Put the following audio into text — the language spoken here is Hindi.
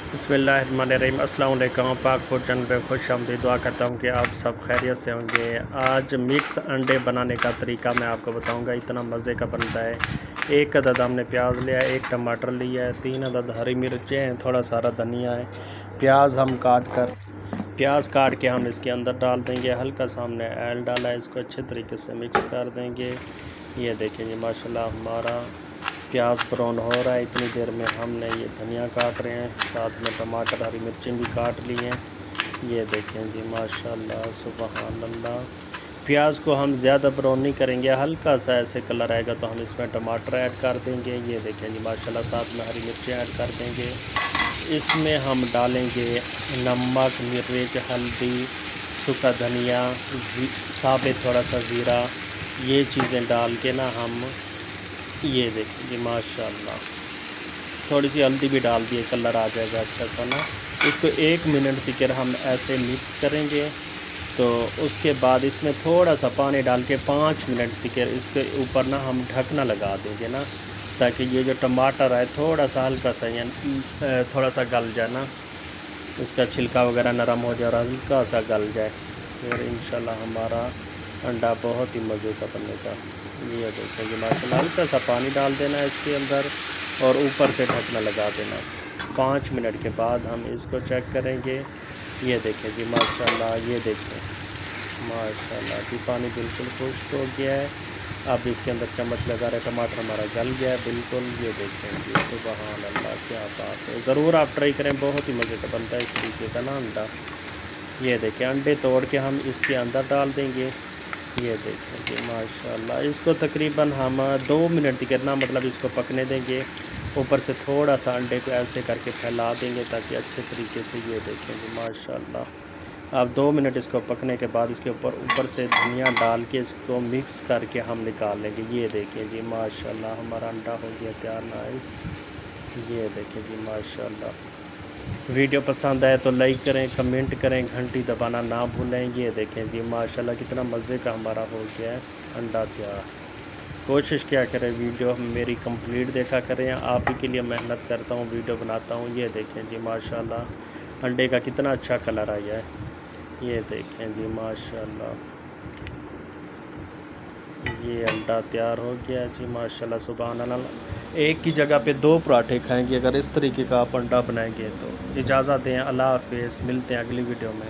बिस्मिल्लाहिर्रहमानिर्रहीम। अस्सलाम वालेकुम। पाक फूड चैनल पे खुश आमदीद। दुआ करता हूँ कि आप सब खैरियत से होंगे। आज मिक्स अंडे बनाने का तरीका मैं आपको बताऊँगा, इतना मज़े का बनता है। एक अदद हमने प्याज लिया है, एक टमाटर लिया है, 3 अदद हरी मिर्चें हैं, थोड़ा सारा धनिया है। प्याज काट के हम इसके अंदर डाल देंगे। हल्का सा हमने ऑयल डाला है, इसको अच्छे तरीके से मिक्स कर देंगे। ये देखेंगे माशाल्लाह हमारा प्याज ब्राउन हो रहा है। इतनी देर में हमने ये धनिया काट रहे हैं, साथ में टमाटर हरी मिर्चें भी काट ली हैं। ये देखें जी माशाल्लाह सुबहान अल्लाह। प्याज को हम ज़्यादा ब्राउन नहीं करेंगे, हल्का सा ऐसे कलर आएगा तो हम इसमें टमाटर ऐड कर देंगे। ये देखें जी माशाल्लाह, साथ में हरी मिर्चें ऐड कर देंगे। इसमें हम डालेंगे नमक, मिर्च, हल्दी, सूखा धनिया, साबित थोड़ा सा ज़ीरा। ये चीज़ें डाल के ना हम ये देखिए माशाल्लाह, थोड़ी सी हल्दी भी डाल दिए, कलर आ जाएगा अच्छा सा ना। इसको 1 मिनट तक हम ऐसे मिक्स करेंगे। तो उसके बाद इसमें थोड़ा सा पानी डाल के 5 मिनट तक इसके ऊपर ना हम ढकना लगा देंगे ना, ताकि ये जो टमाटर है थोड़ा सा हल्का सा थोड़ा सा गल जाए ना, इसका छिलका वगैरह नरम हो जाए और हल्का सा गल जाए, फिर इंशाल्लाह हमारा अंडा बहुत ही मज़े का बनेगा। ये देखेंगे माशाल्लाह, हल्का सा पानी डाल देना है इसके अंदर और ऊपर से ढकना लगा देना। 5 मिनट के बाद हम इसको चेक करेंगे। ये देखें जी माशाल्लाह, ये देखें माशाल्लाह जी, पानी बिल्कुल खुश्क हो गया है। अब इसके अंदर चम्मच लगा रहे, टमाटर हमारा गल गया है बिल्कुल। ये देखें जी सुबहान अल्लाह, क्या बात है। ज़रूर आप ट्राई करें, बहुत ही मज़े का बनता है इस तरीके का ना अंडा। ये देखें अंडे तोड़ के हम इसके अंदर डाल देंगे। ये देखें जी माशाल्लाह, इसको तकरीबन हम 2 मिनट तक ना, मतलब इसको पकने देंगे। ऊपर से थोड़ा सा अंडे को ऐसे करके फैला देंगे ताकि अच्छे तरीके से, ये देखें जी माशाल्लाह। अब 2 मिनट इसको पकने के बाद इसके ऊपर से धनिया डाल के इसको मिक्स करके हम निकाल लेंगे। ये देखें जी माशाल्लाह, हमारा अंडा हो गया तैयार नाइस। ये देखें जी माशाल्लाह। वीडियो पसंद आए तो लाइक करें, कमेंट करें, घंटी दबाना ना भूलें। ये देखें जी माशाल्लाह, कितना मज़े का हमारा हो गया है अंडा तैयार। कोशिश क्या करें, वीडियो मेरी कंप्लीट देखा करें। आप ही के लिए मेहनत करता हूँ, वीडियो बनाता हूँ। ये देखें जी माशाल्लाह, अंडे का कितना अच्छा कलर आया है। ये देखें जी माशाल्लाह, ये अंडा तैयार हो गया जी माशाल्लाह सुभान अल्लाह। एक की जगह पे 2 पराठे खाएंगे अगर इस तरीके का आप अंडा बनाएंगे तो। इजाज़त दें, अल्लाह हाफ़िज़, मिलते हैं अगली वीडियो में।